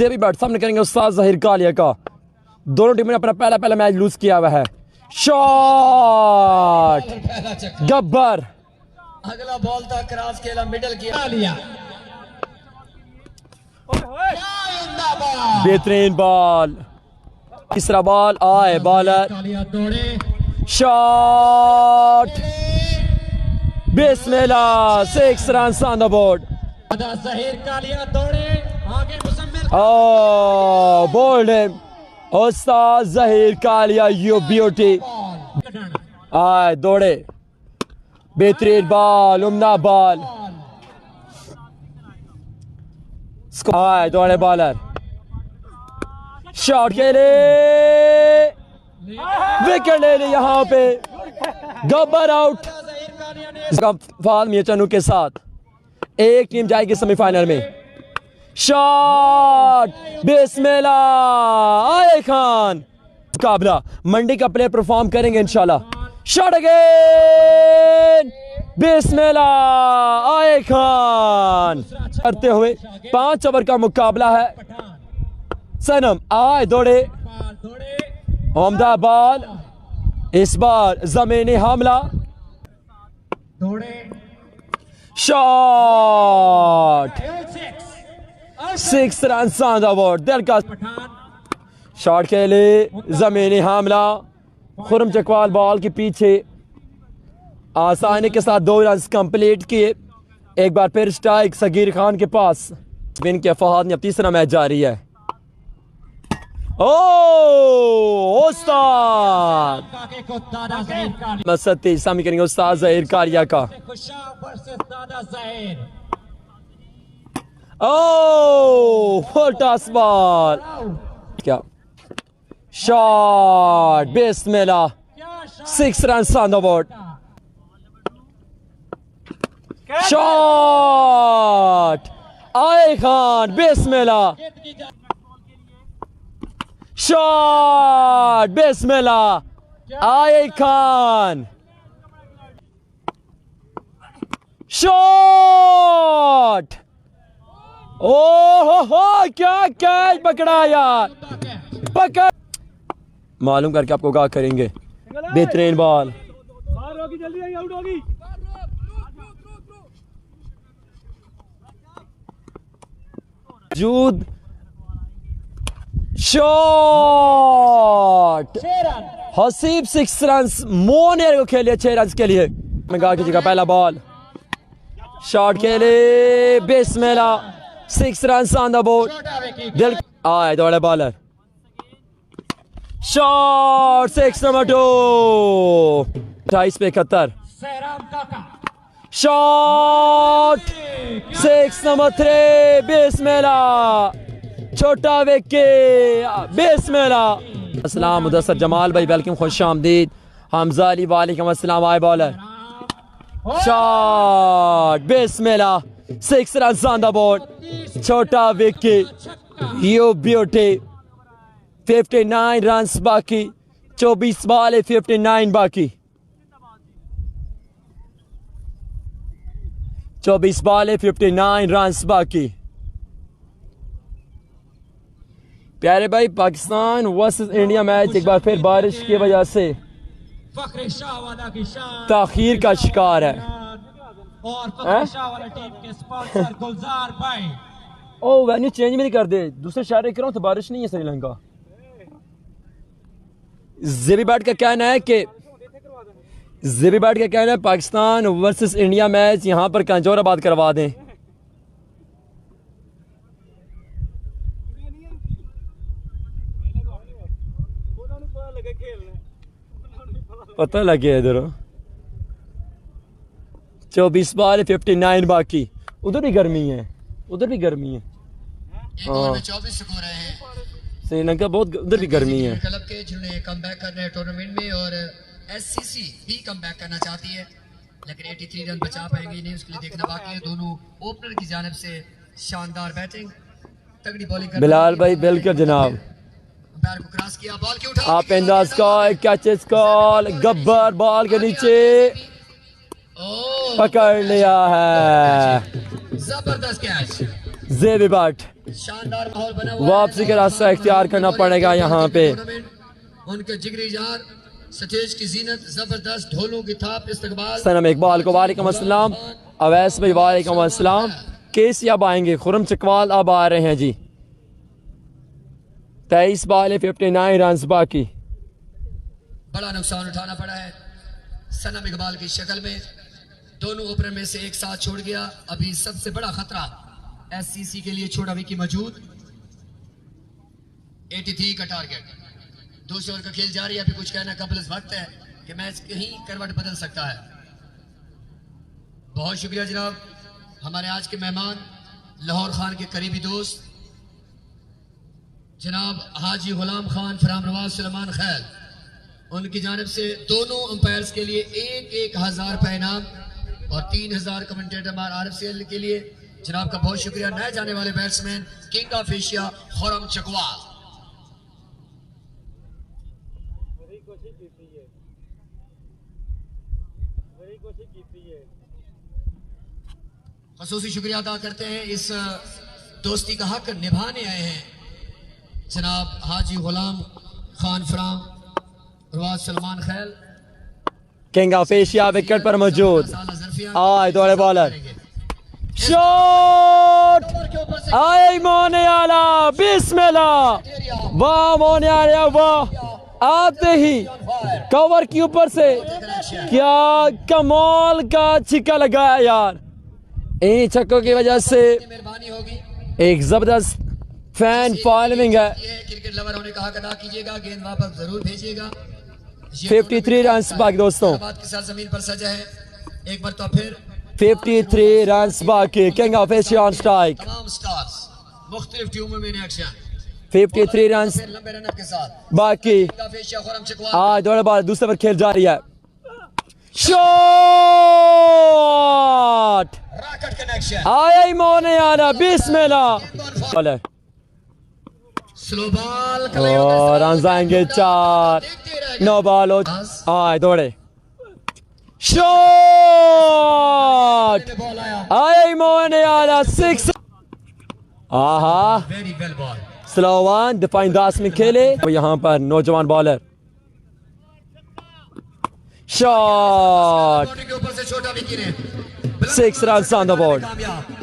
जेबी but सामने करेंगे उस्ताद जहीर कालिया का। दोनों टीमों ने अपना पहला मैच लूज किया हुआ है। शॉट गब्बर, अगला बॉल था क्रॉस खेला, मिडल किया लिया। बेहतरीन बॉल, तीसरा बॉल आए बॉलर, शॉट बिस्मिल्लाह, 6 run on the board. Zaheer Kalia दौड़े आगे, Muzammil bold Ustad Zaheer Kaliya, you beauty. आए दौड़े, बेहतरीन बॉल, उम्दा बॉल, आए दौड़े बॉलर, शॉट के लिए विकेट ले ली यहाँ पे, गब्बर आउट। फाल मियाचनू के साथ एक टीम जाएगी सेमीफाइनल में। शॉट बिस्मिल्लाह, आए खान मुकाबला मंडी का प्ले परफॉर्म करेंगे इंशाल्लाह। शॉट अगेन बिस्मिल्लाह, आए खान करते हुए 5 ओवर का मुकाबला है। सनम आए दौड़े, उम्दा बॉल, इस बार जमीनी हमला, shot 6 run on the board. दिल का शॉट के लिए जमीनी हमला, खुरम चकवाल बॉल के पीछे आसानी के साथ 2 रन कंप्लीट किए। एक बार फिर स्ट्राइक सगीर खान के पास। विन के फहाद ने अब तीसरा मैच जारी है। उस्ताद मसती सामने करेंगे उस्ताद जहीर कालिया का। फुल टॉस बॉल, क्या शॉट बिस्मिल्लाह, 6 run on the board. Shot आए खान बिस्मिल्लाह, शॉट बिस्मिल्लाह, आए खान, शॉट, हो क्या कैच पकड़ा यार, पकड़, मालूम करके आपको क्या करेंगे। बेहतरीन बॉल, जल्दी आउट होगी। जूद शॉट, हसीब 6 रन, मोनियर को खेलिए 6 रन के लिए। मेगा की जगह पहला बॉल, शॉट के लिए बिस्मिल्लाह, 6 रन ऑन द बोर्ड। दिल आए दौड़े बॉलर, शॉट 6 नंबर 2, 28 पे 71, शॉट 6 नंबर 3 बिस्मिल्लाह, छोटा विकेट बिस्मिल्लाह। अस्सलाम मुदस्सर जमाल भाई, वेलकम, खुश आमदीद। हमजा अली वालेकुम अस्सलाम, आए बॉलर, शॉट बिस्मिल्लाह, 6 रन ऑन द बोर्ड, छोटा विकेट, यू ब्यूटी। 59 रन बाकी, 24 बॉल 59 बाकी, 24 बॉल 59 रन बाकी। प्यारे भाई, पाकिस्तान वर्सेस इंडिया मैच एक बार फिर बारिश की वजह से ताखीर का शिकार है। ओ वेन्यू चेंज भी नहीं कर दे, दूसरे शहर करो तो बारिश नहीं है श्रीलंका। ज़ेबीबाट का कहना है पाकिस्तान वर्सेस इंडिया मैच यहाँ पर कंजोराबाद करवा दें। पता लगे इधर 24 बॉल 59 बाकी। उधर भी गर्मी है, उधर भी गर्मी है। श्रीलंका बहुत उधर भी गर्मी है। क्लब के जिन्होंने कमबैक कर रहे हैं टूर्नामेंट में, और एससीसी भी कमबैक करना चाहती है, लेकिन 83 रन बचा पाएंगे नहीं, उसके लिए देखना बाकी है। दोनों ओपनर की जानिब से शानदार बैटिंग, तगड़ी बॉलिंग। बिलाल भाई बिल्कुल जनाब, को क्रॉस किया, बॉल की उठा, आप अंदाज का कैचेस कॉल, गब्बर बॉल के नीचे पकड़ लिया है, जबरदस्त कैच। ज़ेबीबाट शानदार माहौल बना हुआ है। वापसी का रास्ता इख्तियार करना पड़ेगा यहाँ पे। उनके जिगरी यार स्टेज की जीनत जबरदस्त ढोलों की थाप इस्तकबाल। सनम इकबाल को वालेकुम अस्सलाम, अवैस भाई वालेकुम अस्सलाम। केसी अब आएंगे, खुरम चकवाल अब आ रहे हैं जी। 23 बॉल 59 रन बाकी। बड़ा नुकसान उठाना पड़ा है सनम इकबाल की शक्ल में। दोनों ओपनर में से एक साथ छोड़ गया। अभी सबसे बड़ा खतरा एससीसी के लिए छोटा विकी मौजूद। 83 का टारगेट। दूसरे ओवर का खेल जारी है। अभी कुछ कहना कबल वक्त है कि मैच कहीं करवट बदल सकता है। बहुत शुक्रिया जनाब, हमारे आज के मेहमान लाहौर खान के करीबी दोस्त जनाब हाजी गुलाम खान फराम नवाज सलमान खैल, उनकी जानिब से दोनों अंपायर्स के लिए 1,000 रुपए इनाम और 3,000 कमेंटेटर RFCL के लिए जनाब का बहुत शुक्रिया। नए जाने वाले batsman king of Asia Khurram Chakwal. खसूसी शुक्रिया अदा करते हैं, इस दोस्ती का हक निभाने आए हैं जनाब हाजी गुलाम खान फराम नवाज सलमान खैल। किंग ऑफ एशिया विकेट पर मौजूद। आए दौड़े बॉलर, शॉट आए मोने आला, बिस्मिल्लाह, वाह मोने आला वाह। आते ही कवर के ऊपर से क्या कमाल का छिक्का लगाया यार। इन छक्कों की वजह से मेहरबानी होगी। एक जबरदस्त फैन फॉलोइंग है। क्रिकेट लवर होने का हक अदा कीजिएगा, गेंद वापस जरूर भेजिएगा। 53 रन बाकी दोस्तों, बात के साथ जमीन पर सजा है। एक बार तो फिर 53 रन बाकी। King of Asia on strike. तमाम स्टार्स मुख्तलिफ टीमों में इन एक्शन। 53 रन फिर लंबे रन के साथ बाकी। एशिया खुरम चकवाल। आज दौड़े बॉल, दूसरे पर खेल जारी है। Shot rocket connection. आए मोने आला, बिस्मिल्लाह। बॉलर स्लो बॉल और रन आएंगे 4। 9 बॉल। आए दौड़े, शॉट बॉल आया। आए मोने आला, 6। आहा, very well ball. Slow one डिफाइन दास में खेले। यहाँ पर नौजवान बॉलर, शॉट, के ऊपर से छोटा विकेट है। 6 रन ऑन द बोर्ड। कामयाब।